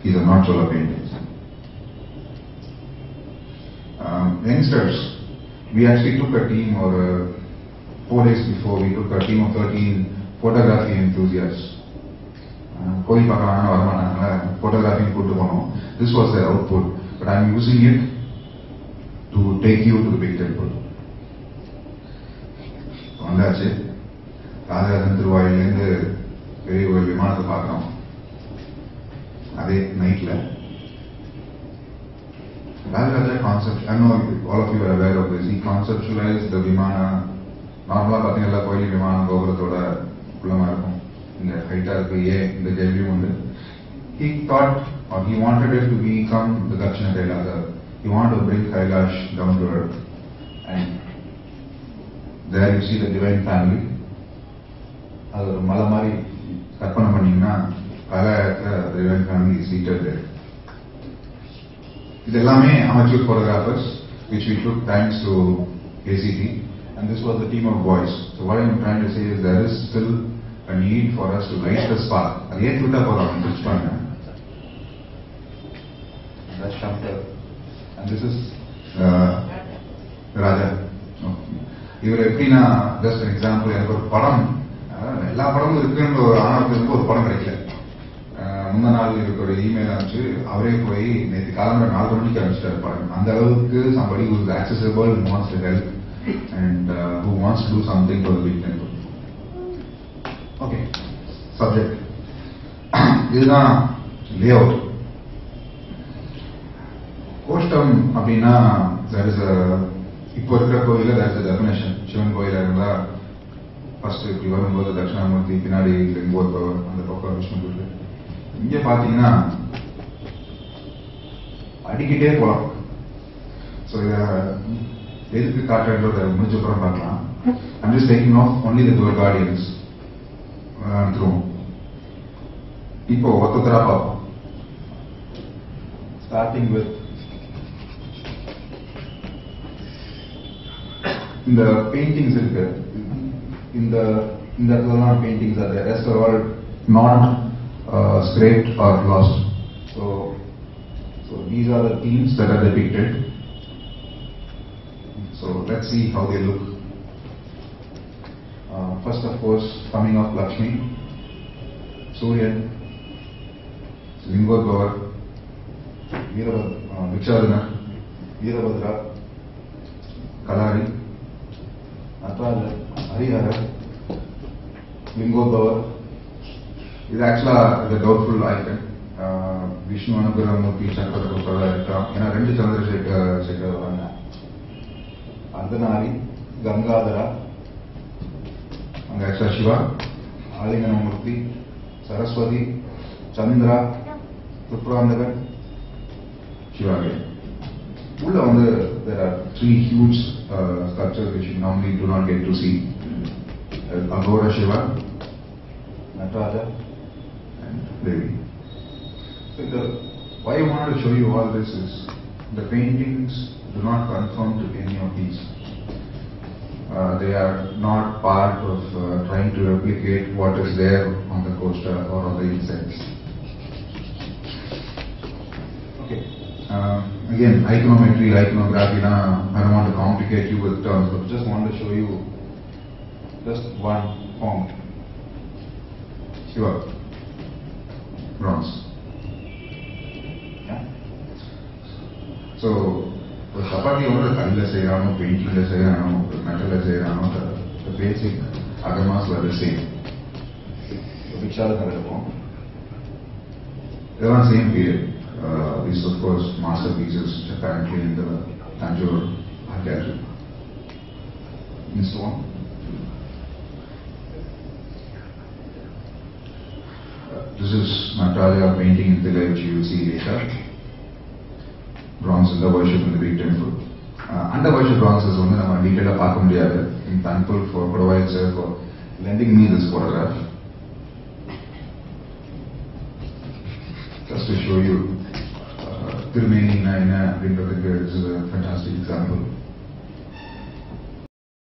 These are not Chola paintings. Youngsters, we actually took a team, or 4 days before, we took a team of 13 photography enthusiasts. Photography. This was their output, but I'm using it to take you to the big temple. வந்தாச்சு ராஜராஜன் திருவாயிலேருந்து பெரிய ஒரு விமானத்தை பார்க்குறோம். அதே நைட்ல Rajaraja concept, I know all of you are aware of this. He conceptualized the Vimana. நார்மலா பார்த்தீங்கன்னா கோயில் விமானம் கோபுரத்தோட குள்ளமா இருக்கும், இந்த ஹைட்டா இருக்கு, இந்த கேள்வியும் உண்டு. He thought, or he wanted it to become the Dakshina Kailasa. He wanted to bring Kailash down to earth. And there you see the divine family. அது ஒரு மலை மாதிரி கற்பனை பண்ணீங்கன்னா கலாயத்துல the divine family is seated there. இது எல்லாமே amateur photographers which we took thanks to ACT, and this was the team of boys. So what I'm trying to say is there is still a need for us to light the spark. அது ஏன் விட்டா போறோம் switch பண்ணுங்க. That's Shankar, and this is Raja. இவர் எப்படின்னா just example, எனக்கு ஒரு படம், எல்லா படமும் இருக்குன்ற ஒரு ஆணவத்துக்கு ஒரு படம் கிடைக்கல. முந்த நாள் இவருக்கு ஒரு இமெயில் அனுப்பிச்சு அவரே போய் நேற்று காலம்பரம் 4 மணிக்கு அனுப்பிச்சிட்டாரு படம். அந்த அளவுக்கு somebody who is accessible and wants to help and who wants to do something for the big temple. Okay, subject. இதுதான் லேஅவுட். கோஷ்டம் அப்படின்னா there is a, இப்போ இருக்கிற கோயில there is a definition. Sivan கோயில இருந்தா ஃபர்ஸ்ட் இப்படி வரும்போது தட்சிணாமூர்த்தி, பின்னாடி லிங்கோத்பவர், அந்த பக்கம் விஷ்ணு. இங்க பாத்தீங்கன்னா அடிக்கிட்டே போலாம். ஸோ இத எதுக்கு காட்டுறத முடிஞ்சப்புறம் பார்க்கலாம். I'm just taking off only the door guardians through. இப்போ ஒத்தரா பார்ப்போம். Starting with இந்த பெயிண்டிங்ஸ் இருக்கு, இந்த இடத்துலலாம் paintings are there. Rest are all not scraped or lost. So these are the themes that are depicted. So let's see how they look. First, of course, coming of Lakshmi, Suryan, Lingodvavar, Vichadana, Veerabhadra, Kalari, Nataraja, Harihara, Lingodvavar. இது ஆக்சுவலா the doubtful icon. Vishnu அனுகிரகமூர்த்தி சக்கரவர்த்தி இருக்கலாம், ஏன்னா 2 சந்திரசேகர் வராங்க. அர்த்தநாரி, கங்காதரா, அங்க ஆக்சுவலா சிவா, ஆலிங்கனமூர்த்தி, சரஸ்வதி, சந்திரா, துப்ராந்தகன், சிவாகே. உள்ள வந்து there are 3 huge sculptures which you normally do not get to see. Agora Shiva, Nataraja, and Devi. So why I wanted to show you all this is the paintings do not conform to any of these. They are not part of trying to replicate what is there on the coaster or on the insides. Okay. Again, iconometry, iconography, I don't want to complicate you with terms, but just want to show you just one form. Shiva, bronze. Yeah? So, the chapati over the sayano, painting the sayano, the metal sayano, the basic agamas were the same. The picture is they were the same period. These, of course, masterpieces which are currently in the Tanjore Art Gallery. And so on. This is Nataraja painting in Tila, which you will see later. Bronze in the worship in the big temple. Under worship bronze is one of my detailed apart from the other. I'm thankful for Kodavai sir for lending me this photograph. Just to show you, Tirumeni Naina, this is a fantastic example.